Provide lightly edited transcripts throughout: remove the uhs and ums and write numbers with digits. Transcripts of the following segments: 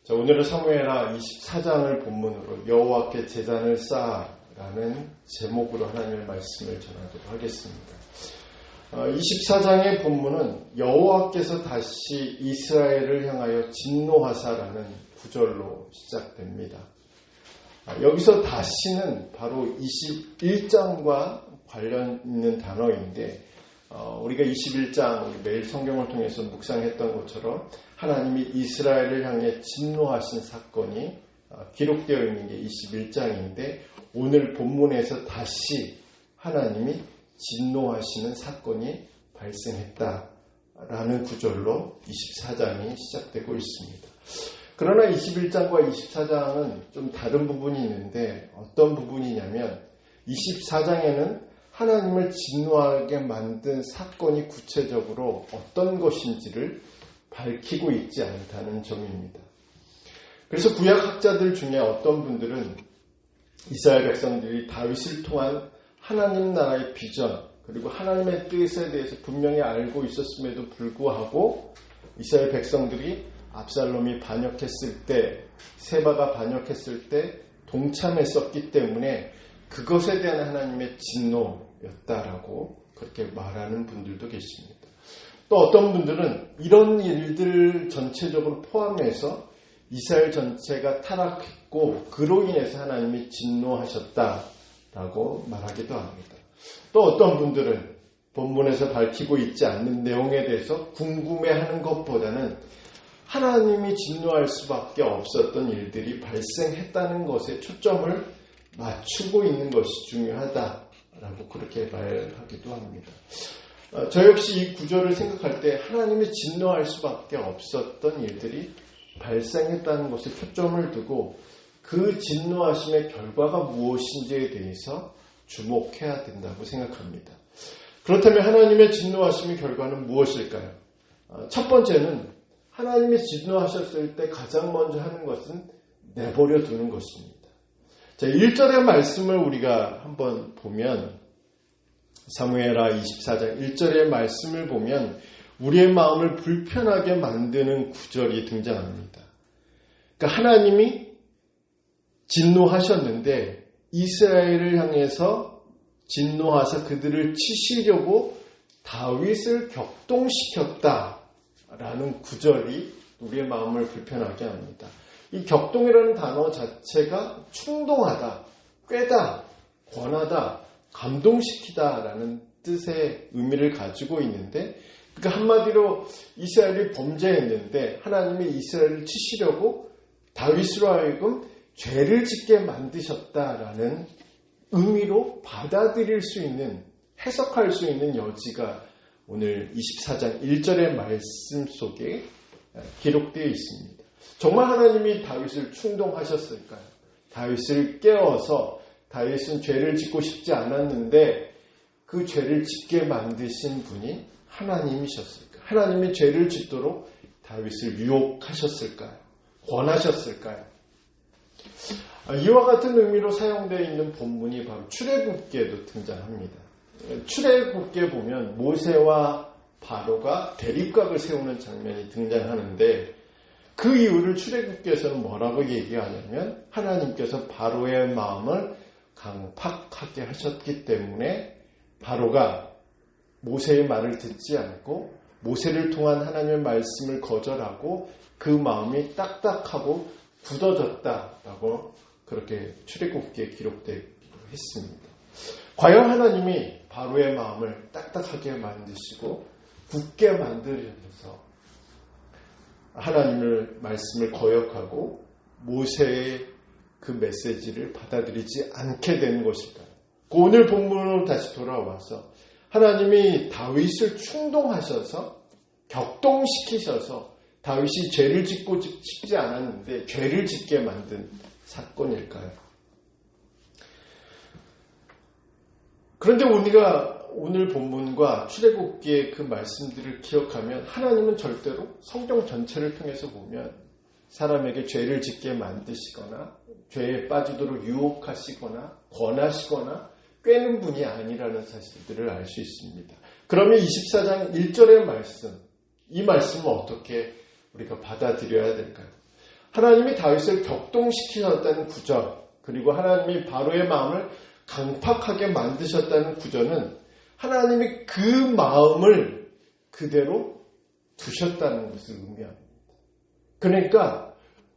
자, 오늘은 사무엘하 24장을 본문으로 여호와께 제단을 쌓아라는 제목으로 하나님의 말씀을 전하도록 하겠습니다. 24장의 본문은 여호와께서 다시 이스라엘을 향하여 진노하사라는 구절로 시작됩니다. 여기서 다시는 바로 21장과 관련 있는 단어인데 우리가 21장 우리 매일 성경을 통해서 묵상했던 것처럼 하나님이 이스라엘을 향해 진노하신 사건이 기록되어 있는 게 21장인데 오늘 본문에서 다시 하나님이 진노하시는 사건이 발생했다라는 구절로 24장이 시작되고 있습니다. 그러나 21장과 24장은 좀 다른 부분이 있는데 어떤 부분이냐면 24장에는 하나님을 진노하게 만든 사건이 구체적으로 어떤 것인지를 밝히고 있지 않다는 점입니다. 그래서 구약학자들 중에 어떤 분들은 이스라엘 백성들이 다윗을 통한 하나님 나라의 비전 그리고 하나님의 뜻에 대해서 분명히 알고 있었음에도 불구하고 이스라엘 백성들이 압살롬이 반역했을 때, 세바가 반역했을 때 동참했었기 때문에 그것에 대한 하나님의 진노였다라고 그렇게 말하는 분들도 계십니다. 또 어떤 분들은 이런 일들 전체적으로 포함해서 이스라엘 전체가 타락했고 그로 인해서 하나님이 진노하셨다라고 말하기도 합니다. 또 어떤 분들은 본문에서 밝히고 있지 않는 내용에 대해서 궁금해하는 것보다는 하나님이 진노할 수밖에 없었던 일들이 발생했다는 것에 초점을 맞추고 있는 것이 중요하다라고 그렇게 말하기도 합니다. 저 역시 이 구절을 생각할 때 하나님이 진노할 수밖에 없었던 일들이 발생했다는 것에 초점을 두고 그 진노하심의 결과가 무엇인지에 대해서 주목해야 된다고 생각합니다. 그렇다면 하나님의 진노하심의 결과는 무엇일까요? 첫 번째는 하나님이 진노하셨을 때 가장 먼저 하는 것은 내버려 두는 것입니다. 자, 1절의 말씀을 우리가 한번 보면 사무엘하 24장 1절의 말씀을 보면 우리의 마음을 불편하게 만드는 구절이 등장합니다. 그러니까 하나님이 진노하셨는데 이스라엘을 향해서 진노하사 그들을 치시려고 다윗을 격동시켰다라는 구절이 우리의 마음을 불편하게 합니다. 이 격동이라는 단어 자체가 충동하다, 꾀다, 권하다, 감동시키다라는 뜻의 의미를 가지고 있는데 그러니까 한마디로 이스라엘이 범죄했는데 하나님이 이스라엘을 치시려고 다윗으로 하여금 죄를 짓게 만드셨다라는 의미로 받아들일 수 있는, 해석할 수 있는 여지가 오늘 24장 1절의 말씀 속에 기록되어 있습니다. 정말 하나님이 다윗을 충동하셨을까요? 다윗을 깨워서 다윗은 죄를 짓고 싶지 않았는데 그 죄를 짓게 만드신 분이 하나님이셨을까요? 하나님이 죄를 짓도록 다윗을 유혹하셨을까요? 권하셨을까요? 이와 같은 의미로 사용되어 있는 본문이 바로 출애굽기에도 등장합니다. 출애굽기에 보면 모세와 바로가 대립각을 세우는 장면이 등장하는데 그 이유를 출애굽기에서는 뭐라고 얘기하냐면 하나님께서 바로의 마음을 강팍하게 하셨기 때문에 바로가 모세의 말을 듣지 않고 모세를 통한 하나님의 말씀을 거절하고 그 마음이 딱딱하고 굳어졌다라고 그렇게 출애굽기에 기록되기도 했습니다. 과연 하나님이 바로의 마음을 딱딱하게 만드시고 굳게 만들어서 하나님의 말씀을 거역하고 모세의 그 메시지를 받아들이지 않게 된 것일까요? 오늘 본문으로 다시 돌아와서 하나님이 다윗을 충동하셔서 격동시키셔서 다윗이 죄를 짓고 싶지 않았는데 죄를 짓게 만든 사건일까요? 그런데 우리가 오늘 본문과 출애굽기의 그 말씀들을 기억하면 하나님은 절대로 성경 전체를 통해서 보면 사람에게 죄를 짓게 만드시거나 죄에 빠지도록 유혹하시거나 권하시거나 꿰는 분이 아니라는 사실들을 알 수 있습니다. 그러면 24장 1절의 말씀, 이 말씀을 어떻게 우리가 받아들여야 될까요? 하나님이 다윗을 격동시키셨다는 구절, 그리고 하나님이 바로의 마음을 강팍하게 만드셨다는 구절은 하나님이 그 마음을 그대로 두셨다는 것을 의미합니다. 그러니까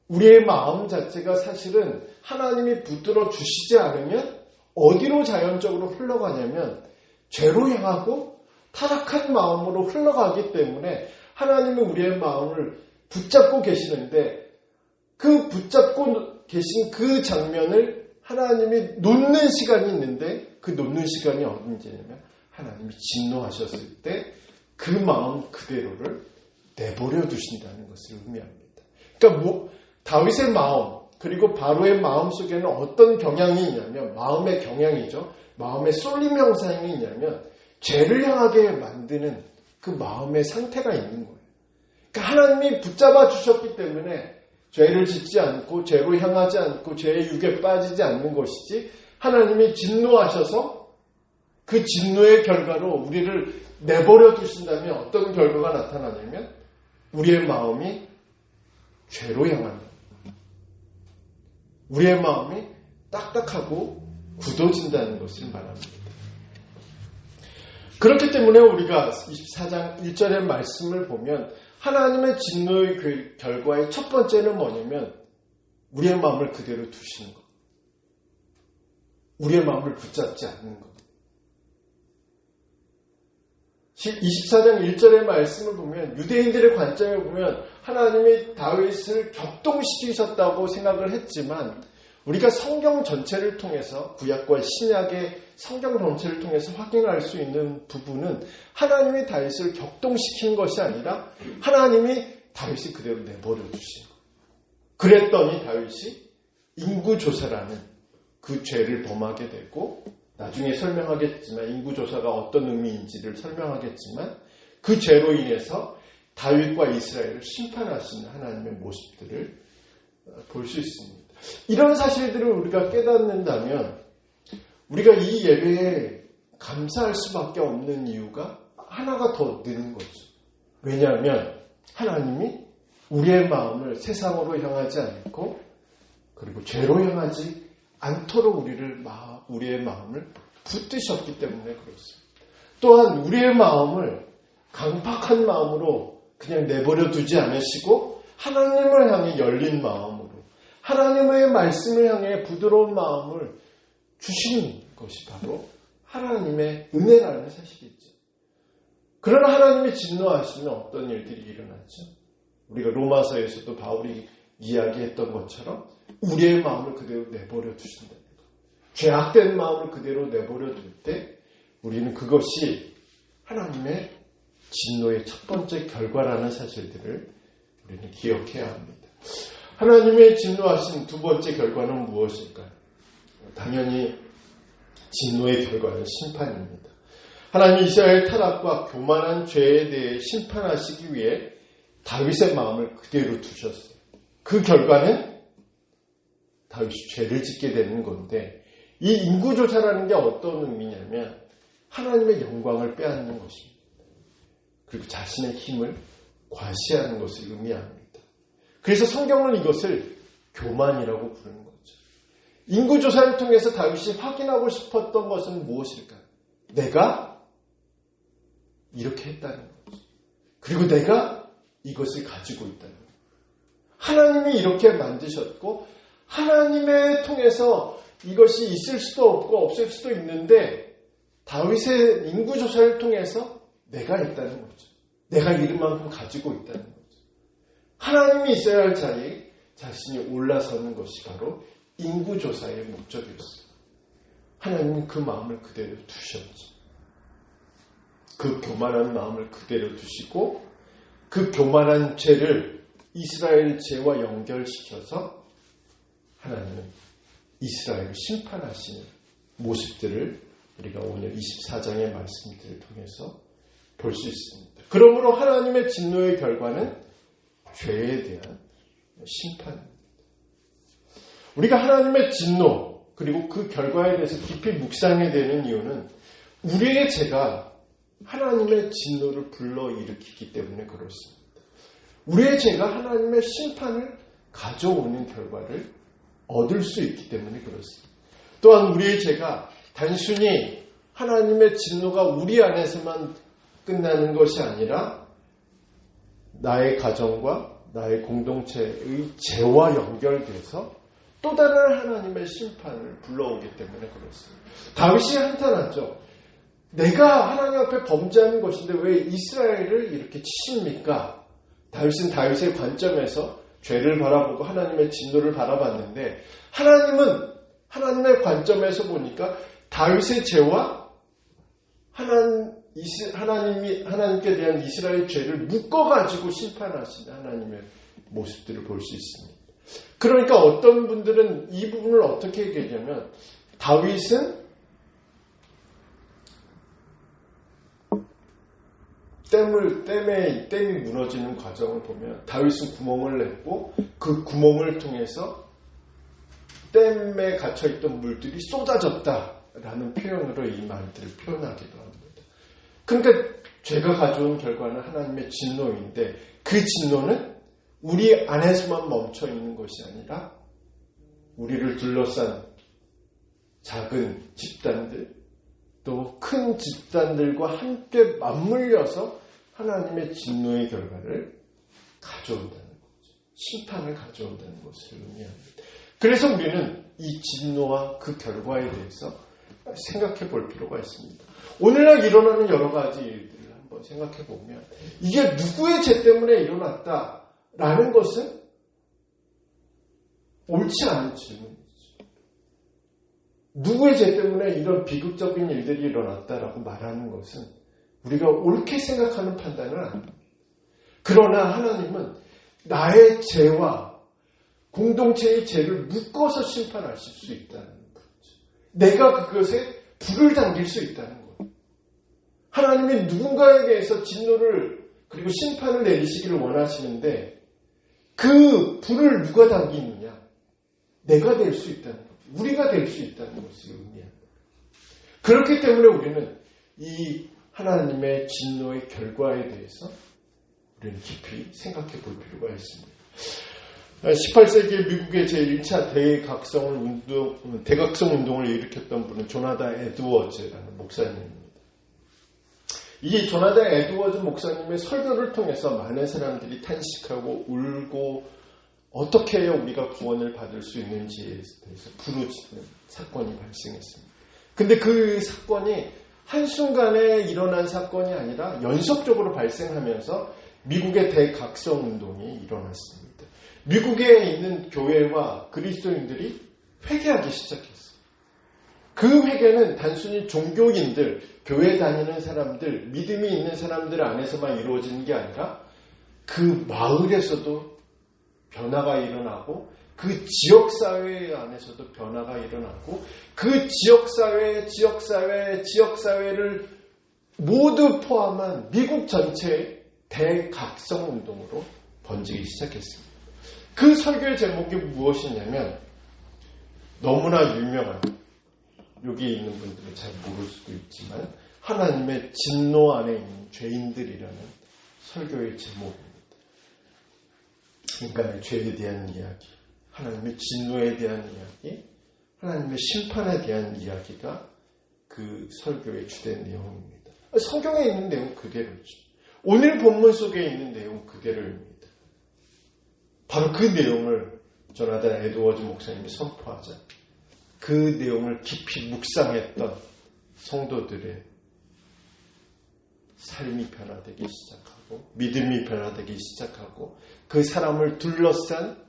우리의 마음 자체가 사실은 하나님이 붙들어 주시지 않으면 어디로 자연적으로 흘러가냐면 죄로 향하고 타락한 마음으로 흘러가기 때문에 하나님은 우리의 마음을 붙잡고 계시는데 그 붙잡고 계신 그 장면을 하나님이 놓는 시간이 있는데 그 놓는 시간이 언제냐면 하나님이 진노하셨을 때 그 마음 그대로를 내버려 두신다는 것을 의미합니다. 그러니까 다윗의 마음 그리고 바로의 마음 속에는 어떤 경향이 있냐면 마음의 경향이죠. 마음의 쏠림 형상이 있냐면 죄를 향하게 만드는 그 마음의 상태가 있는 거예요. 그러니까 하나님이 붙잡아 주셨기 때문에 죄를 짓지 않고 죄로 향하지 않고 죄의 유혹에 빠지지 않는 것이지 하나님이 진노하셔서 그 진노의 결과로 우리를 내버려 두신다면 어떤 결과가 나타나냐면 우리의 마음이 죄로 향한다. 우리의 마음이 딱딱하고 굳어진다는 것을 말합니다. 그렇기 때문에 우리가 24장 1절의 말씀을 보면 하나님의 진노의 결과의 첫 번째는 뭐냐면 우리의 마음을 그대로 두시는 것. 우리의 마음을 붙잡지 않는 것. 24장 1절의 말씀을 보면 유대인들의 관점에 보면 하나님이 다윗을 격동시키셨다고 생각을 했지만 우리가 성경 전체를 통해서 구약과 신약의 성경 전체를 통해서 확인할 수 있는 부분은 하나님이 다윗을 격동시킨 것이 아니라 하나님이 다윗을 그대로 내버려 두신 것. 그랬더니 다윗이 인구조사라는 그 죄를 범하게 되고 나중에 설명하겠지만 인구조사가 어떤 의미인지를 설명하겠지만 그 죄로 인해서 다윗과 이스라엘을 심판하시는 하나님의 모습들을 볼 수 있습니다. 이런 사실들을 우리가 깨닫는다면 우리가 이 예배에 감사할 수밖에 없는 이유가 하나가 더 느는 거죠. 왜냐하면 하나님이 우리의 마음을 세상으로 향하지 않고 그리고 죄로 향하지 않도록 우리의 마음을 붙드셨기 때문에 그렇습니다. 또한 우리의 마음을 강팍한 마음으로 그냥 내버려 두지 않으시고 하나님을 향해 열린 마음으로 하나님의 말씀을 향해 부드러운 마음을 주시는 것이 바로 하나님의 은혜라는 사실이죠. 그러나 하나님이 진노하시면 어떤 일들이 일어나죠? 우리가 로마서에서도 바울이 이야기했던 것처럼 우리의 마음을 그대로 내버려 두신다. 죄악된 마음을 그대로 내버려 둘 때 우리는 그것이 하나님의 진노의 첫 번째 결과라는 사실들을 우리는 기억해야 합니다. 하나님의 진노하신 두 번째 결과는 무엇일까요? 당연히 진노의 결과는 심판입니다. 하나님이 이스라엘 타락과 교만한 죄에 대해 심판하시기 위해 다윗의 마음을 그대로 두셨어요. 그 결과는 다윗이 죄를 짓게 되는 건데 이 인구조사라는 게 어떤 의미냐면 하나님의 영광을 빼앗는 것입니다. 그리고 자신의 힘을 과시하는 것을 의미합니다. 그래서 성경은 이것을 교만이라고 부르는 거죠. 인구조사를 통해서 다윗이 확인하고 싶었던 것은 무엇일까요? 내가 이렇게 했다는 거죠. 그리고 내가 이것을 가지고 있다는 거죠. 하나님이 이렇게 만드셨고 하나님의 통해서 이것이 있을 수도 없고 없을 수도 있는데 다윗의 인구조사를 통해서 내가 있다는 거죠. 내가 이만큼 가지고 있다는 거죠. 하나님이 있어야 할 자리에 자신이 올라서는 것이 바로 인구조사의 목적이었어요. 하나님은 그 마음을 그대로 두셨죠. 그 교만한 마음을 그대로 두시고 그 교만한 죄를 이스라엘 죄와 연결시켜서 하나님은 이스라엘을 심판하시는 모습들을 우리가 오늘 24장의 말씀들을 통해서 볼 수 있습니다. 그러므로 하나님의 진노의 결과는 죄에 대한 심판입니다. 우리가 하나님의 진노 그리고 그 결과에 대해서 깊이 묵상해야 되는 이유는 우리의 죄가 하나님의 진노를 불러일으키기 때문에 그렇습니다. 우리의 죄가 하나님의 심판을 가져오는 결과를 얻을 수 있기 때문에 그렇습니다. 또한 우리의 죄가 단순히 하나님의 진노가 우리 안에서만 끝나는 것이 아니라 나의 가정과 나의 공동체의 죄와 연결돼서 또 다른 하나님의 심판을 불러오기 때문에 그렇습니다. 다윗이 한탄하죠. 내가 하나님 앞에 범죄하는 것인데 왜 이스라엘을 이렇게 치십니까? 다윗은 다윗의 관점에서 죄를 바라보고 하나님의 진노를 바라봤는데 하나님은 하나님의 관점에서 보니까 다윗의 죄와 하나님께 대한 이스라엘의 죄를 묶어가지고 심판하시는 하나님의 모습들을 볼 수 있습니다. 그러니까 어떤 분들은 이 부분을 어떻게 얘기하냐면 다윗은 댐이 무너지는 과정을 보면 다윗은 구멍을 냈고 그 구멍을 통해서 댐에 갇혀있던 물들이 쏟아졌다라는 표현으로 이 말들을 표현하기도 합니다. 그러니까 죄가 가져온 결과는 하나님의 진노인데 그 진노는 우리 안에서만 멈춰있는 것이 아니라 우리를 둘러싼 작은 집단들 또 큰 집단들과 함께 맞물려서 하나님의 진노의 결과를 가져온다는 거죠. 심판을 가져온다는 것을 의미합니다. 그래서 우리는 이 진노와 그 결과에 대해서 생각해 볼 필요가 있습니다. 오늘날 일어나는 여러 가지 일들을 한번 생각해 보면 이게 누구의 죄 때문에 일어났다라는 것은 옳지 않은 질문이죠. 누구의 죄 때문에 이런 비극적인 일들이 일어났다라고 말하는 것은 우리가 옳게 생각하는 판단은 아닙니다. 그러나 하나님은 나의 죄와 공동체의 죄를 묶어서 심판하실 수 있다는 거죠. 내가 그것에 불을 당길 수 있다는 거예요. 하나님이 누군가에 대해서 진노를 그리고 심판을 내리시기를 원하시는데 그 불을 누가 당기느냐? 내가 될 수 있다는 거예요. 우리가 될 수 있다는 것을 의미합니다. 그렇기 때문에 우리는 이 하나님의 진노의 결과에 대해서 우리는 깊이 생각해 볼 필요가 있습니다. 18세기 미국의 제1차 대각성 운동을 일으켰던 분은 조나단 에드워즈라는 목사님입니다. 이 조나단 에드워즈 목사님의 설교를 통해서 많은 사람들이 탄식하고 울고 어떻게 해야 우리가 구원을 받을 수 있는지에 대해서 부르짖는 사건이 발생했습니다. 근데 그 사건이 한순간에 일어난 사건이 아니라 연속적으로 발생하면서 미국의 대각성 운동이 일어났습니다. 미국에 있는 교회와 그리스도인들이 회개하기 시작했어요. 그 회개는 단순히 종교인들, 교회 다니는 사람들, 믿음이 있는 사람들 안에서만 이루어지는 게 아니라 그 마을에서도 변화가 일어나고 그 지역사회 안에서도 변화가 일어나고 그 지역사회를 모두 포함한 미국 전체의 대각성 운동으로 번지기 시작했습니다. 그 설교의 제목이 무엇이냐면 너무나 유명한 여기 있는 분들은 잘 모를 수도 있지만 하나님의 진노 안에 있는 죄인들이라는 설교의 제목입니다. 인간의 죄에 대한 이야기, 하나님의 진노에 대한 이야기, 하나님의 심판에 대한 이야기가 그 설교의 주된 내용입니다. 성경에 있는 내용 그대로죠. 오늘 본문 속에 있는 내용 그대로입니다. 바로 그 내용을 조나단 에드워즈 목사님이 선포하자 그 내용을 깊이 묵상했던 성도들의 삶이 변화되기 시작하고 믿음이 변화되기 시작하고 그 사람을 둘러싼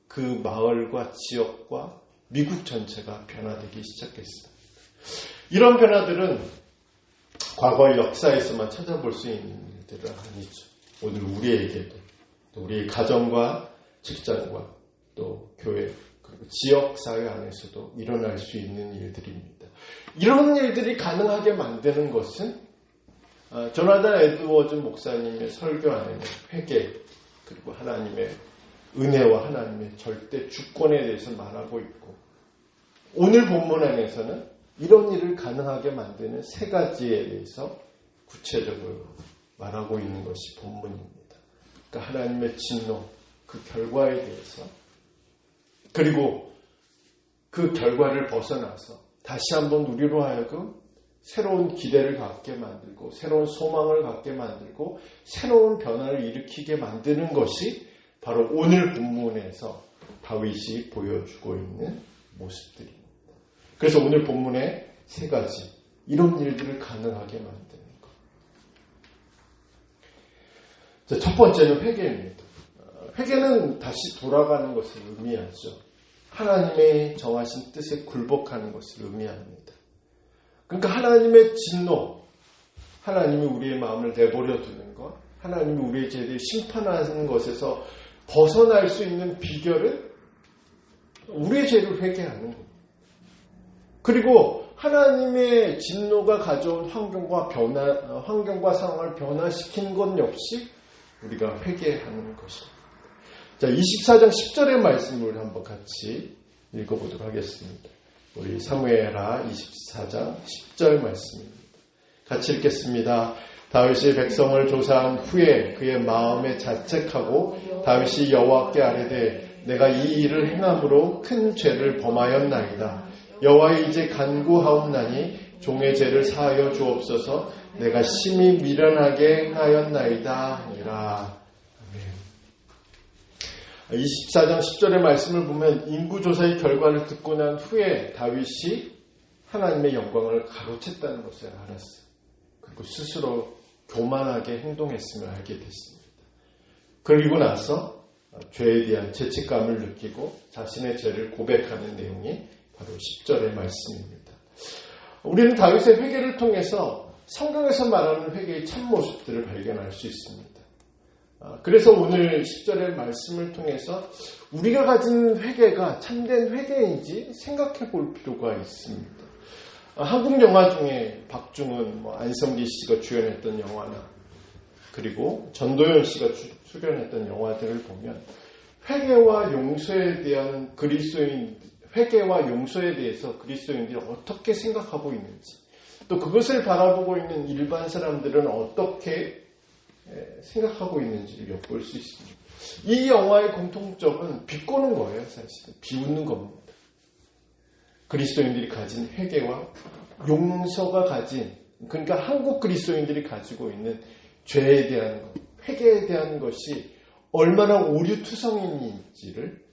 그 마을과 지역과 미국 전체가 변화되기 시작했습니다. 이런 변화들은 과거의 역사에서만 찾아볼 수 있는 일들은 아니죠. 오늘 우리에게도 또 우리의 가정과 직장과 또 교회 그리고 지역사회 안에서도 일어날 수 있는 일들입니다. 이런 일들이 가능하게 만드는 것은 조나단 에드워즈 목사님의 설교 안에는 회개 그리고 하나님의 은혜와 하나님의 절대 주권에 대해서 말하고 있고 오늘 본문 안에서는 이런 일을 가능하게 만드는 세 가지에 대해서 구체적으로 말하고 있는 것이 본문입니다. 그러니까 하나님의 진노, 그 결과에 대해서, 그리고 그 결과를 벗어나서 다시 한번 우리로 하여금 새로운 기대를 갖게 만들고 새로운 소망을 갖게 만들고 새로운 변화를 일으키게 만드는 것이 바로 오늘 본문에서 다윗이 보여주고 있는 모습들입니다. 그래서 오늘 본문에 세 가지 이런 일들을 가능하게 만드는 것. 첫 번째는 회개입니다. 회개는 다시 돌아가는 것을 의미하죠. 하나님의 정하신 뜻에 굴복하는 것을 의미합니다. 그러니까 하나님의 진노, 하나님이 우리의 마음을 내버려 두는 것, 하나님이 우리의 죄를 심판하는 것에서 벗어날 수 있는 비결은 우리의 죄를 회개하는 겁니다. 그리고 하나님의 진노가 가져온 환경과 상황을 변화시킨 것 역시 우리가 회개하는 것입니다. 자, 24장 10절의 말씀을 한번 같이 읽어보도록 하겠습니다. 우리 사무엘하 24장 10절 말씀입니다. 같이 읽겠습니다. 다윗이 백성을 조사한 후에 그의 마음에 자책하고 다윗이 여호와께 아뢰되 내가 이 일을 행함으로 큰 죄를 범하였나이다. 여호와여 이제 간구하옵나니 종의 죄를 사하여 주옵소서. 내가 심히 미련하게 행하였나이다 하니라. 24장 10절의 말씀을 보면 인구조사의 결과를 듣고 난 후에 다윗이 하나님의 영광을 가로챘다는 것을 알았어요. 그리고 스스로 교만하게 행동했음을 알게 됐습니다. 그리고 나서 죄에 대한 죄책감을 느끼고 자신의 죄를 고백하는 내용이 바로 10절의 말씀입니다. 우리는 다윗의 회개를 통해서 성경에서 말하는 회개의 참모습들을 발견할 수 있습니다. 그래서 오늘 10절의 말씀을 통해서 우리가 가진 회개가 참된 회개인지 생각해 볼 필요가 있습니다. 한국 영화 중에 박중훈, 안성기 씨가 주연했던 영화나 그리고 전도연 씨가 출연했던 영화들을 보면 회개와 용서에 대한 회개와 용서에 대해서 그리스도인들이 어떻게 생각하고 있는지, 또 그것을 바라보고 있는 일반 사람들은 어떻게 생각하고 있는지를 엿볼 수 있습니다. 이 영화의 공통점은 비꼬는 거예요. 사실은 비웃는 겁니다. 그리스도인들이 가진 회개와 용서가 가진, 그러니까 한국 그리스도인들이 가지고 있는 죄에 대한 것, 회개에 대한 것이 얼마나 오류투성인지를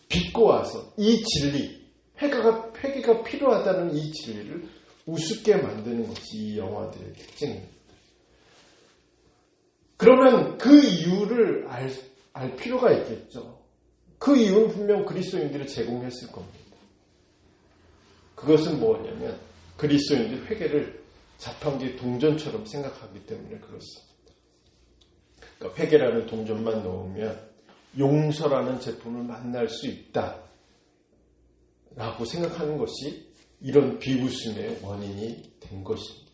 비꼬아서 이 진리, 회개가 필요하다는 이 진리를 우습게 만드는 것이 이 영화들의 특징입니다. 그러면 그 이유를 알 필요가 있겠죠. 그 이유는 분명 그리스도인들이 제공했을 겁니다. 그것은 뭐냐면 그리스도인들이 회개를 자판기 동전처럼 생각하기 때문에 그렇습니다. 그러니까 회개라는 동전만 넣으면 용서라는 제품을 만날 수 있다 라고 생각하는 것이 이런 비웃음의 원인이 된 것입니다.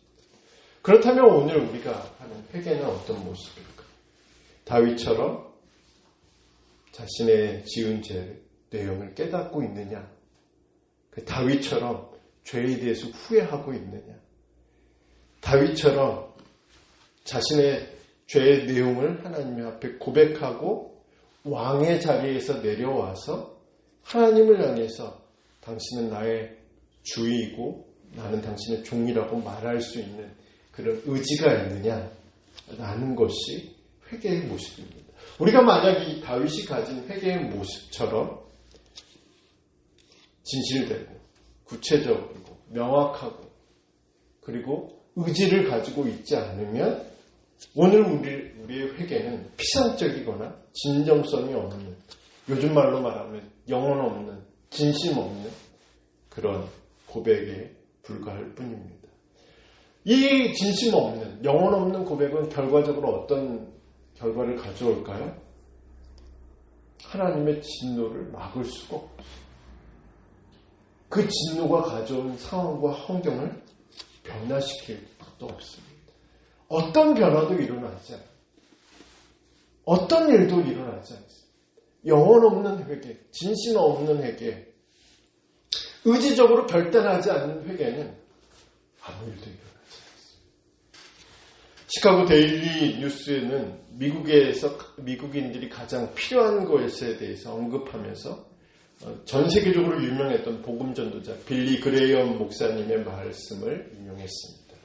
그렇다면 오늘 우리가 하는 회개는 어떤 모습일까? 다윗처럼 자신의 지은 죄 내용을 깨닫고 있느냐? 다윗처럼 죄에 대해서 후회하고 있느냐? 다윗처럼 자신의 죄의 내용을 하나님 앞에 고백하고 왕의 자리에서 내려와서 하나님을 향해서 당신은 나의 주이고 나는 당신의 종이라고 말할 수 있는 그런 의지가 있느냐라는 것이 회개의 모습입니다. 우리가 만약 이 다윗이 가진 회개의 모습처럼 진실되고 구체적이고 명확하고 그리고 의지를 가지고 있지 않으면 오늘 우리의 회개는 피상적이거나 진정성이 없는, 요즘 말로 말하면 영혼 없는, 진심 없는 그런 고백에 불과할 뿐입니다. 이 진심 없는, 영혼 없는 고백은 결과적으로 어떤 결과를 가져올까요? 하나님의 진노를 막을 수가 없어요. 그 진노가 가져온 상황과 환경을 변화시킬 것도 없습니다. 어떤 변화도 일어나지 않아요. 어떤 일도 일어나지 않습니다. 영혼 없는 회개, 진심 없는 회개, 의지적으로 결단하지 않는 회개는 아무 일도 일어나지 않습니다. 시카고 데일리 뉴스에는 미국에서 미국인들이 가장 필요한 것에 대해서 언급하면서 전 세계적으로 유명했던 복음 전도자 빌리 그레이엄 목사님의 말씀을 인용했습니다.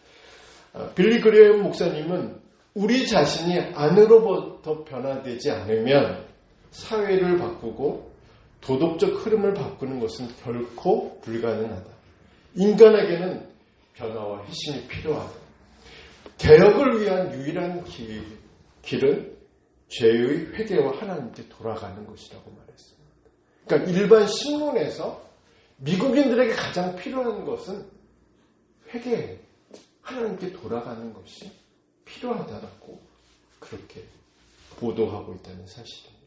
빌리 그레이엄 목사님은 우리 자신이 안으로부터 변화되지 않으면 사회를 바꾸고 도덕적 흐름을 바꾸는 것은 결코 불가능하다. 인간에게는 변화와 희심이 필요하다. 개혁을 위한 유일한 길은 죄의 회개와 하나님께 돌아가는 것이라고 말했습니다. 그러니까 일반 신문에서 미국인들에게 가장 필요한 것은 회개예요. 하나님께 돌아가는 것이 필요하다라고 그렇게 보도하고 있다는 사실입니다.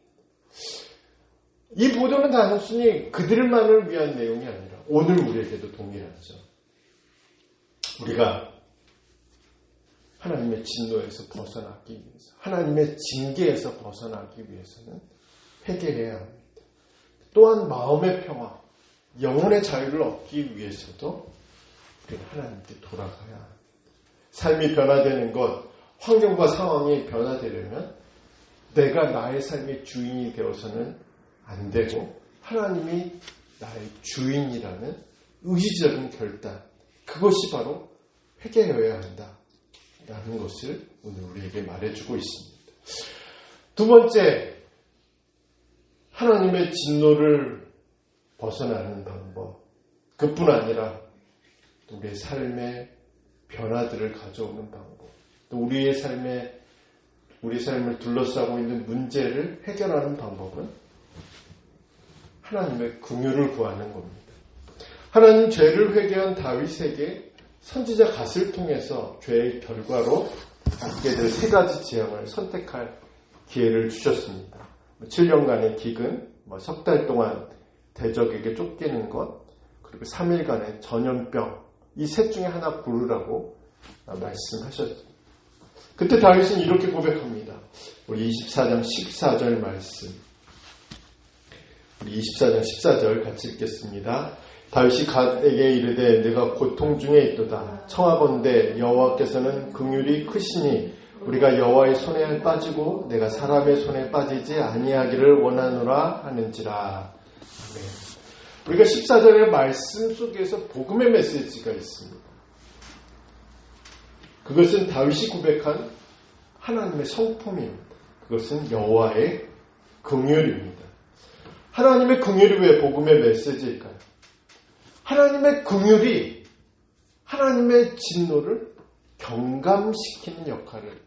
이 보도는 단순히 그들만을 위한 내용이 아니라 오늘 우리에게도 동일하죠. 우리가 하나님의 진노에서 벗어나기 위해서, 하나님의 징계에서 벗어나기 위해서는 회개해야 합니다. 또한 마음의 평화, 영혼의 자유를 얻기 위해서도 우리는 하나님께 돌아가야 합니다. 삶이 변화되는 것, 환경과 상황이 변화되려면 내가 나의 삶의 주인이 되어서는 안 되고 하나님이 나의 주인이라는 의지적인 결단, 그것이 바로 회개여야 한다 라는 것을 오늘 우리에게 말해주고 있습니다. 두 번째, 하나님의 진노를 벗어나는 방법, 그뿐 아니라 우리의 삶의 변화들을 가져오는 방법, 또 우리 삶을 둘러싸고 있는 문제를 해결하는 방법은 하나님의 긍휼을 구하는 겁니다. 하나님 죄를 회개한 다윗에게 선지자 갓을 통해서 죄의 결과로 받게 될 세 가지 재앙을 선택할 기회를 주셨습니다. 7년간의 기근, 석 달 동안 대적에게 쫓기는 것, 그리고 3일간의 전염병, 이 셋 중에 하나 고르라고 말씀하셨습니다. 그때 다윗은 이렇게 고백합니다. 우리 24장 14절 말씀. 우리 24장 14절 같이 읽겠습니다. 다윗이 갓에게 이르되 내가 고통 중에 있도다. 청하건대 여호와께서는 긍휼이 크시니 우리가 여호와의 손에 빠지고 내가 사람의 손에 빠지지 아니하기를 원하노라 하는지라. 아멘. 우리가 14절의 말씀 속에서 복음의 메시지가 있습니다. 그것은 다윗이 고백한 하나님의 성품입니다. 그것은 여호와의 긍휼입니다. 하나님의 긍휼이 왜 복음의 메시지일까요? 하나님의 긍휼이 하나님의 진노를 경감시키는 역할을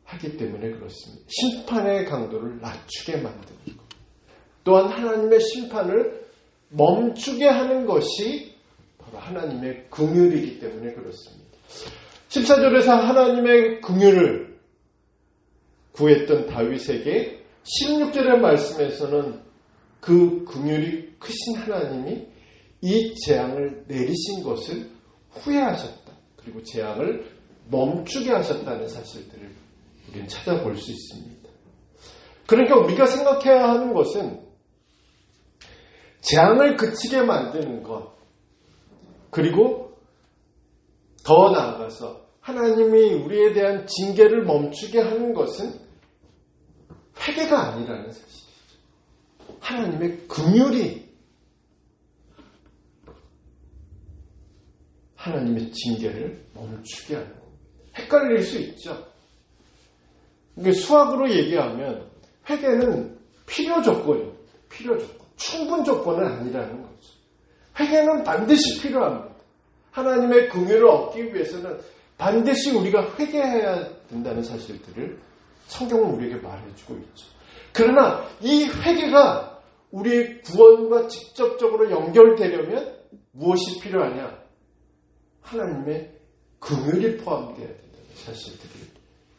하기 때문에 그렇습니다. 심판의 강도를 낮추게 만드는 것. 또한 하나님의 심판을 멈추게 하는 것이 바로 하나님의 긍휼이기 때문에 그렇습니다. 14절에서 하나님의 긍휼을 구했던 다윗에게 16절의 말씀에서는 그 긍휼이 크신 하나님이 이 재앙을 내리신 것을 후회하셨다. 그리고 재앙을 멈추게 하셨다는 사실들을 우리는 찾아볼 수 있습니다. 그러니까 우리가 생각해야 하는 것은 재앙을 그치게 만드는 것, 그리고 더 나아가서 하나님이 우리에 대한 징계를 멈추게 하는 것은 회개가 아니라는 사실이죠. 하나님의 긍휼이 하나님의 징계를 멈추게 하는 겁니다. 헷갈릴 수 있죠. 그러니까 수학으로 얘기하면 회개는 필요 조건이에요. 필요 조건. 충분 조건은 아니라는 거죠. 회개는 반드시 필요합니다. 하나님의 긍휼을 얻기 위해서는 반드시 우리가 회개해야 된다는 사실들을 성경은 우리에게 말해주고 있죠. 그러나 이 회개가 우리의 구원과 직접적으로 연결되려면 무엇이 필요하냐? 하나님의 긍휼이 포함되어야 된다는 사실들을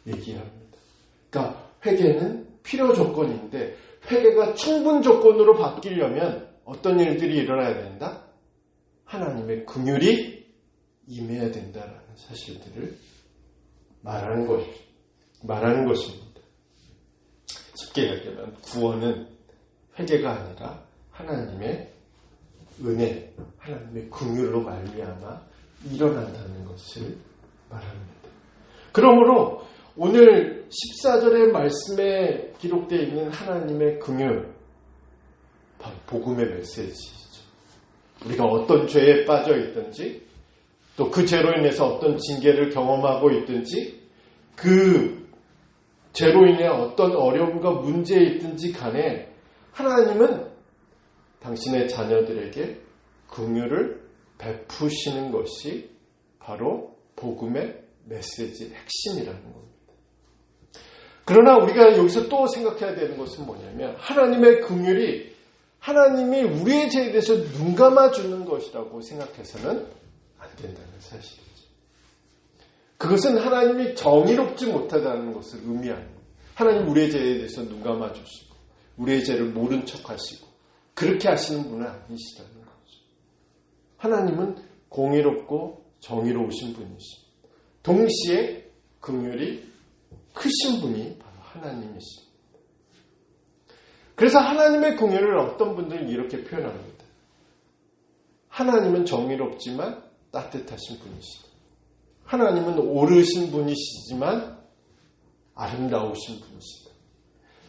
얘기합니다. 그러니까 회개는 필요 조건인데 회개가 충분 조건으로 바뀌려면 어떤 일들이 일어나야 된다? 하나님의 긍휼이 임해야 된다라는 사실들을 말하는 것입니다. 쉽게 얘기하면 구원은 회개가 아니라 하나님의 은혜, 하나님의 긍휼로 말미암아 일어난다는 것을 말합니다. 그러므로 오늘 14절의 말씀에 기록되어 있는 하나님의 긍휼, 바로 복음의 메시지이죠. 우리가 어떤 죄에 빠져 있든지, 또 그 죄로 인해서 어떤 징계를 경험하고 있든지, 그 죄로 인해 어떤 어려움과 문제에 있든지 간에 하나님은 당신의 자녀들에게 긍휼을 베푸시는 것이 바로 복음의 메시지의 핵심이라는 겁니다. 그러나 우리가 여기서 또 생각해야 되는 것은 뭐냐면, 하나님의 긍휼이 하나님이 우리의 죄에 대해서 눈 감아주는 것이라고 생각해서는 안 된다는 사실이죠. 그것은 하나님이 정의롭지 못하다는 것을 의미합니다. 하나님 우리의 죄에 대해서 눈 감아주시고 우리의 죄를 모른 척하시고 그렇게 하시는 분은 아니시라는 거죠. 하나님은 공의롭고 정의로우신 분이십니다. 동시에 긍휼이 크신 분이 바로 하나님이십니다. 그래서 하나님의 긍휼을 어떤 분들은 이렇게 표현합니다. 하나님은 정의롭지만 따뜻하신 분이시다. 하나님은 오르신 분이시지만 아름다우신 분이시다.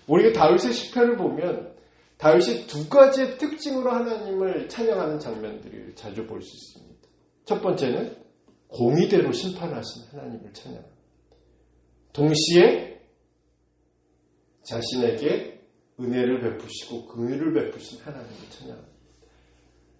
우리가 다윗의 시편을 보면 다윗이 두 가지의 특징으로 하나님을 찬양하는 장면들을 자주 볼 수 있습니다. 첫 번째는 공의대로 심판하신 하나님을 찬양합니다. 동시에 자신에게 은혜를 베푸시고 긍휼을 베푸신 하나님을 찬양합니다.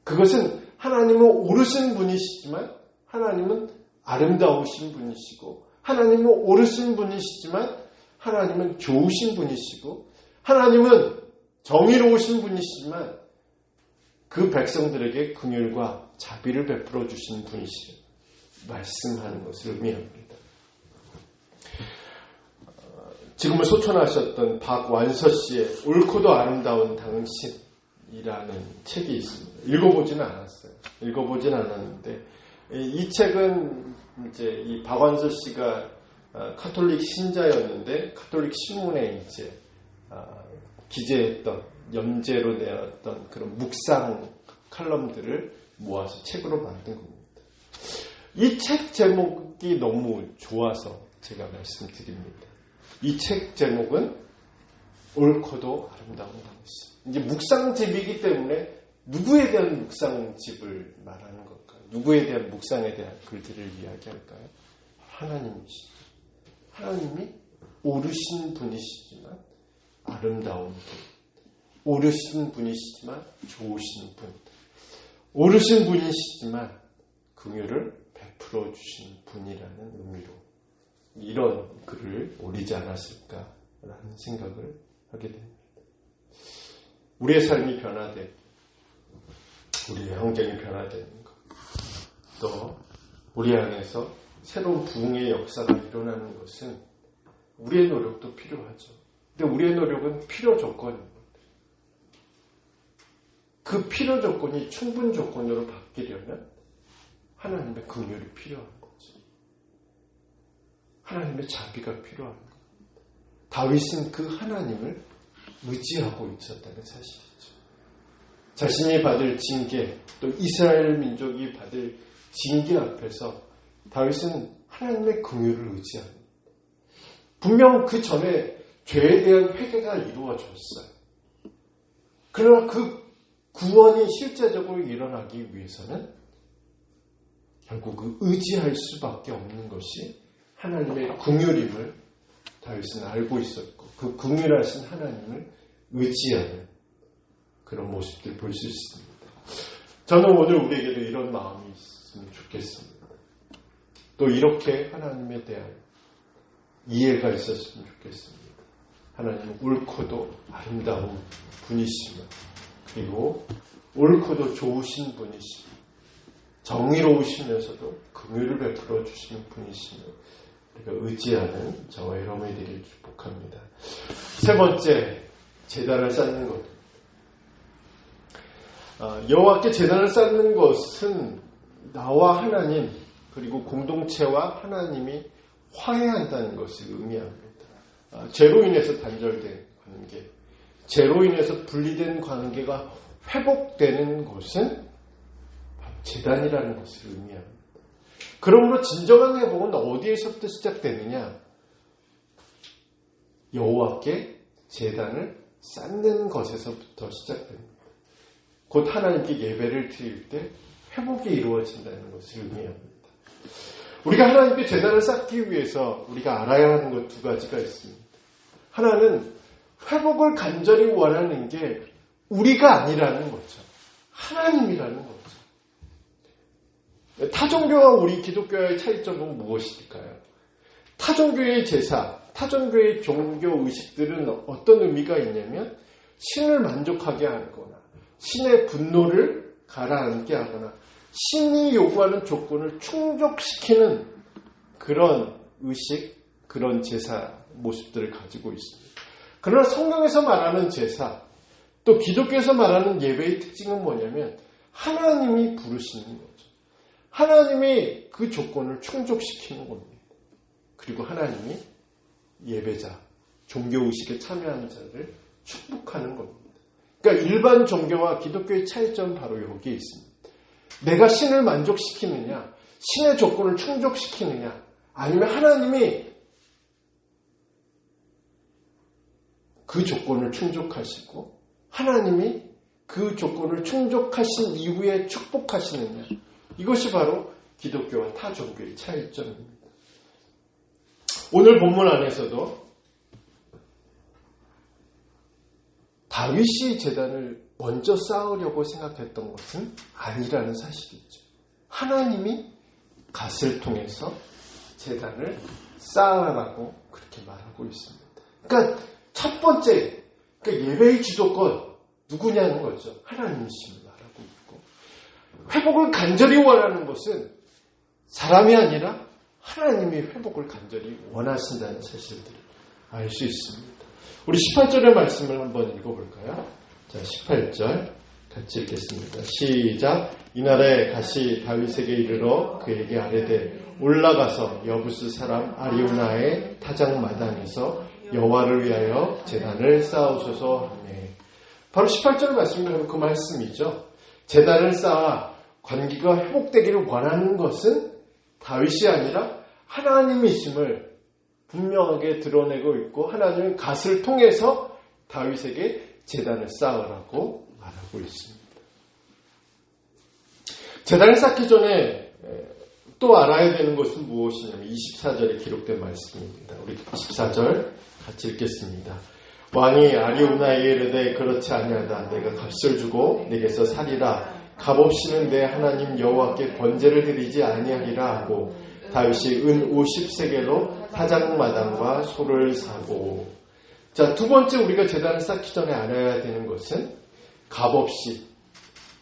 그것은 하나님은 오르신 분이시지만 하나님은 아름다우신 분이시고, 하나님은 오르신 분이시지만 하나님은 좋으신 분이시고, 하나님은 정의로우신 분이시지만 그 백성들에게 긍휼과 자비를 베풀어 주시는 분이시라 말씀하는 것을 의미합니다. 지금은 소천하셨던 박완서 씨의 옳고도 아름다운 당신이라는 책이 있습니다. 읽어보지는 않았어요. 읽어보진 않았는데, 이 책은 이제 이 박완서 씨가 카톨릭 신자였는데 카톨릭 신문에 이제 기재했던, 연재로 내었던 그런 묵상 칼럼들을 모아서 책으로 만든 겁니다. 이 책 제목이 너무 좋아서 제가 말씀드립니다. 이 책 제목은 옳고도 아름다운 당신. 이제 묵상집이기 때문에 누구에 대한 묵상집을 말하는 걸까요? 누구에 대한 묵상에 대한 글들을 이야기할까요? 하나님이시죠. 하나님이 오르신 분이시지만 아름다운 분, 오르신 분이시지만 좋으신 분, 오르신 분이시지만 긍휼을 베풀어 주신 분이라는 의미로 이런 글을 올리지 않았을까라는 생각을 하게 됩니다. 우리의 삶이 변화되고 우리의 환경이 변화되는 것, 또 우리 안에서 새로운 부흥의 역사가 일어나는 것은 우리의 노력도 필요하죠. 근데 우리의 노력은 필요 조건입니다. 그 필요 조건이 충분 조건으로 바뀌려면 하나님의 긍휼이 필요한 거죠. 하나님의 자비가 필요한 거예요. 다윗은 그 하나님을 의지하고 있었다는 사실이죠. 자신이 받을 징계, 또 이스라엘 민족이 받을 징계 앞에서 다윗은 하나님의 긍휼을 의지합니다. 분명 그 전에 죄에 대한 회개가 이루어졌어요. 그러나 그 구원이 실제적으로 일어나기 위해서는 결국 그 의지할 수밖에 없는 것이 하나님의 긍휼임을 다윗은 알고 있었고, 그 긍휼하신 하나님을 의지하는 그런 모습들 볼 수 있습니다. 저는 오늘 우리에게도 이런 마음이 있으면 좋겠습니다. 또 이렇게 하나님에 대한 이해가 있었으면 좋겠습니다. 하나님은 옳고도 아름다운 분이시며, 그리고 옳고도 좋으신 분이시며, 정의로우시면서도 긍휼을 베풀어 주시는 분이시며, 우리가 의지하는 저와 여러분이 되길 축복합니다. 세 번째, 제단을 쌓는 것. 여호와께 제단을 쌓는 것은 나와 하나님, 그리고 공동체와 하나님이 화해한다는 것을 의미합니다. 죄로 인해서 단절된 관계, 죄로 인해서 분리된 관계가 회복되는 것은 제단이라는 것을 의미합니다. 그러므로 진정한 회복은 어디에서부터 시작되느냐? 여호와께 제단을 쌓는 것에서부터 시작됩니다. 곧 하나님께 예배를 드릴 때 회복이 이루어진다는 것을 의미합니다. 우리가 하나님께 제단을 쌓기 위해서 우리가 알아야 하는 것 두 가지가 있습니다. 하나는 회복을 간절히 원하는 게 우리가 아니라는 거죠. 하나님이라는 거죠. 타종교와 우리 기독교의 차이점은 무엇일까요? 타종교의 제사, 타종교의 종교 의식들은 어떤 의미가 있냐면 신을 만족하게 하거나 신의 분노를 가라앉게 하거나 신이 요구하는 조건을 충족시키는 그런 의식, 그런 제사 모습들을 가지고 있습니다. 그러나 성경에서 말하는 제사, 또 기독교에서 말하는 예배의 특징은 뭐냐면 하나님이 부르시는 거죠. 하나님이 그 조건을 충족시키는 겁니다. 그리고 하나님이 예배자, 종교의식에 참여하는 자를 축복하는 겁니다. 그러니까 일반 종교와 기독교의 차이점은 바로 여기에 있습니다. 내가 신을 만족시키느냐, 신의 조건을 충족시키느냐, 아니면 하나님이 그 조건을 충족하시고 하나님이 그 조건을 충족하신 이후에 축복하시느냐, 이것이 바로 기독교와 타 종교의 차이점입니다. 오늘 본문 안에서도 다윗이 제단을 먼저 쌓으려고 생각했던 것은 아니라는 사실이죠. 하나님이 갓을 통해서 제단을 쌓아라고 그렇게 말하고 있습니다. 그러니까 첫 번째, 그러니까 예배의 주도권 누구냐는 거죠. 하나님이심을 말하고 있고, 회복을 간절히 원하는 것은 사람이 아니라 하나님이 회복을 간절히 원하신다는 사실들을 알 수 있습니다. 우리 18절의 말씀을 한번 읽어볼까요? 자, 18절 같이 읽겠습니다. 시작. 이날에 갓이 다윗에게 이르러 그에게 아뢰되 올라가서 여부스 사람 아리우나의 타작 마당에서 여호와를 위하여 제단을 쌓으소서 하네. 바로 18절 말씀이 그 말씀이죠. 제단을 쌓아 관계가 회복되기를 원하는 것은 다윗이 아니라 하나님이심을 분명하게 드러내고 있고, 하나님은 갓을 통해서 다윗에게 제단을 쌓으라고 말하고 있습니다. 제단을 쌓기 전에 또 알아야 되는 것은 무엇이냐면 24절에 기록된 말씀입니다. 우리 24절 같이 읽겠습니다. 왕이 아리우나에 이르되 그렇지 아니하다. 내가 값을 주고 내게서 살이라. 값없이는 내 하나님 여호와께 번제를 드리지 아니하리라 하고 다윗이 은 50세겔로 타작마당과 소를 사고. 자, 두 번째 우리가 제단을 쌓기 전에 알아야 되는 것은 값없이,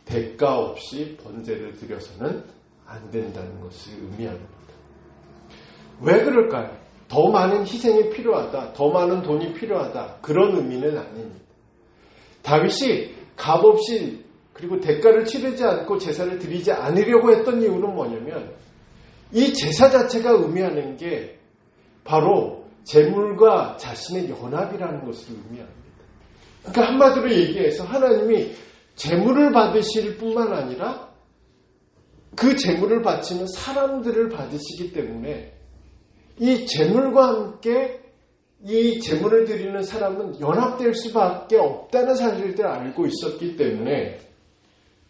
대가 없이 번제를 드려서는 안 된다는 것을 의미합니다. 왜 그럴까요? 더 많은 희생이 필요하다, 더 많은 돈이 필요하다, 그런 의미는 아닙니다. 다윗이 값없이 그리고 대가를 치르지 않고 제사를 드리지 않으려고 했던 이유는 뭐냐면 이 제사 자체가 의미하는 게 바로 재물과 자신의 연합이라는 것을 의미합니다. 그러니까 한마디로 얘기해서 하나님이 재물을 받으실 뿐만 아니라 그 재물을 바치는 사람들을 받으시기 때문에 이 재물과 함께 이 재물을 드리는 사람은 연합될 수밖에 없다는 사실을 알고 있었기 때문에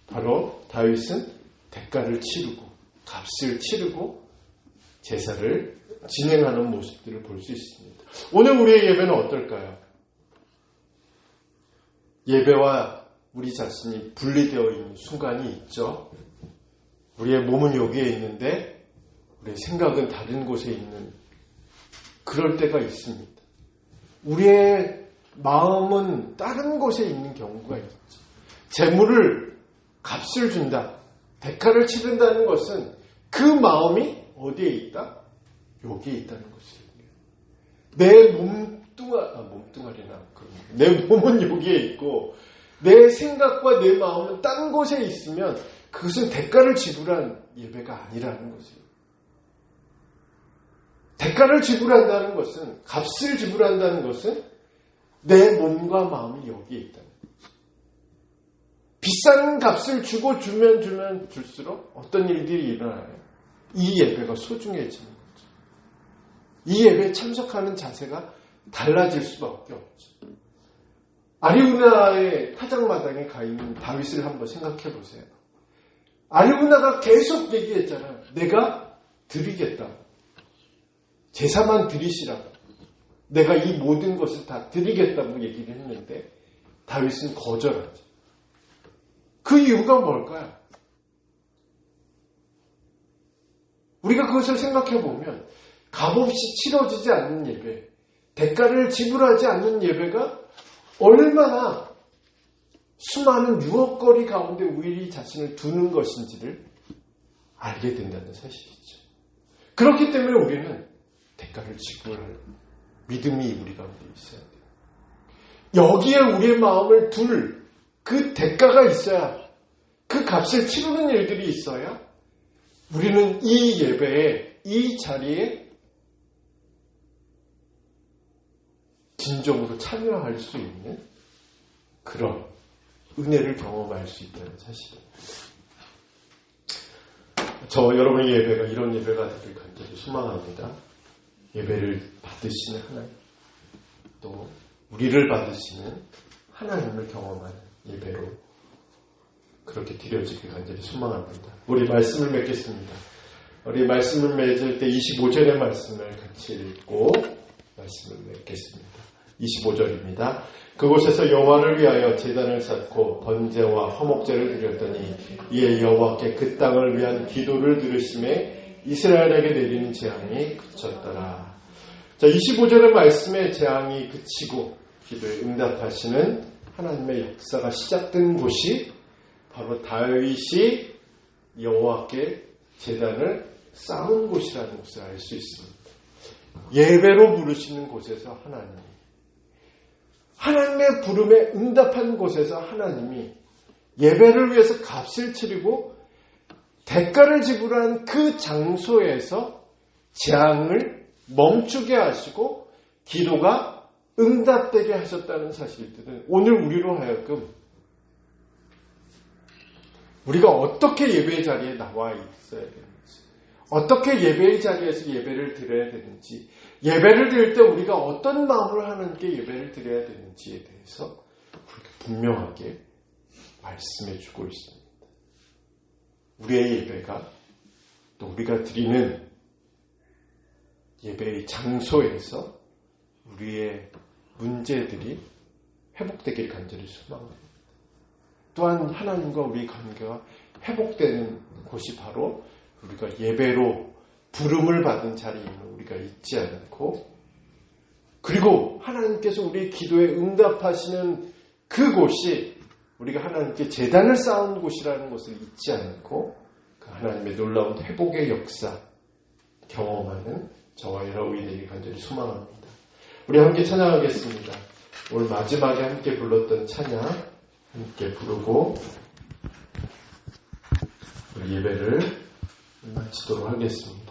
바로 다윗은 대가를 치르고 값을 치르고 제사를 진행하는 모습들을 볼 수 있습니다. 오늘 우리의 예배는 어떨까요? 예배와 우리 자신이 분리되어 있는 순간이 있죠. 우리의 몸은 여기에 있는데 우리의 생각은 다른 곳에 있는 그럴 때가 있습니다. 우리의 마음은 다른 곳에 있는 경우가 있죠. 재물을 값을 준다, 대가를 치른다는 것은 그 마음이 어디에 있다? 여기에 있다는 것이에요. 내 몸뚱아리나 내 몸은 여기에 있고 내 생각과 내 마음은 딴 곳에 있으면 그것은 대가를 지불한 예배가 아니라는 것이에요. 대가를 지불한다는 것은, 값을 지불한다는 것은 내 몸과 마음이 여기에 있다는 거예요. 비싼 값을 주고 주면 줄수록 어떤 일들이 일어나요? 이 예배가 소중해지는 거죠. 이 예배에 참석하는 자세가 달라질 수밖에 없죠. 아리우나의 타작마당에 가 있는 다윗을 한번 생각해 보세요. 아리우나가 계속 얘기했잖아요. 내가 드리겠다. 제사만 드리시라고. 내가 이 모든 것을 다 드리겠다고 얘기를 했는데 다윗은 거절하죠. 그 이유가 뭘까요? 우리가 그것을 생각해 보면 값없이 치러지지 않는 예배, 대가를 지불하지 않는 예배가 얼마나 수많은 유혹거리 가운데 우리 자신을 두는 것인지를 알게 된다는 사실이죠. 그렇기 때문에 우리는 대가를 지불할 믿음이 우리 가운데 있어야 돼요. 여기에 우리의 마음을 둘 그 대가가 있어야, 그 값을 치르는 일들이 있어야 우리는 이 예배에, 이 자리에 진정으로 참여할 수 있는 그런 은혜를 경험할 수 있다는 사실입니다. 여러분의 예배가 이런 예배가 되길 간절히 소망합니다. 예배를 받으시는 하나님, 또 우리를 받으시는 하나님을 경험하는 예배로 그렇게 드려지길 간절히 소망합니다. 우리 말씀을 맺겠습니다. 우리 말씀을 맺을 때 25절의 말씀을 같이 읽고 말씀을 맺겠습니다. 25절입니다. 그곳에서 여호와를 위하여 제단을 쌓고 번제와 화목제를 드렸더니 이에 여호와께 그 땅을 위한 기도를 들으심에 이스라엘에게 내리는 재앙이 그쳤더라. 자, 25절의 말씀에 재앙이 그치고 기도에 응답하시는 하나님의 역사가 시작된 곳이 바로 다윗이 여호와께 제단을 쌓은 곳이라는 것을 알 수 있습니다. 예배로 부르시는 곳에서 하나님의 부름에 응답한 곳에서 하나님이 예배를 위해서 값을 치르고 대가를 지불한 그 장소에서 재앙을 멈추게 하시고 기도가 응답되게 하셨다는 사실들은 오늘 우리로 하여금 우리가 어떻게 예배의 자리에 나와 있어야 되는지, 어떻게 예배의 자리에서 예배를 드려야 되는지, 예배를 드릴 때 우리가 어떤 마음으로 하나님께 예배를 드려야 되는지에 대해서 분명하게 말씀해 주고 있습니다. 우리의 예배가 또 우리가 드리는 예배의 장소에서 우리의 문제들이 회복되길 간절히 소망합니다. 또한 하나님과 우리의 관계가 회복되는 곳이 바로 우리가 예배로 부름을 받은 자리에 있는 우리가 있지 않고, 그리고 하나님께서 우리의 기도에 응답하시는 그곳이 우리가 하나님께 제단을 쌓은 곳이라는 것을 잊지 않고 그 하나님의 놀라운 회복의 역사 경험하는 저와 여러분이 되길 간절히 소망합니다. 우리 함께 찬양하겠습니다. 오늘 마지막에 함께 불렀던 찬양 함께 부르고 우리 예배를 마치도록 하겠습니다.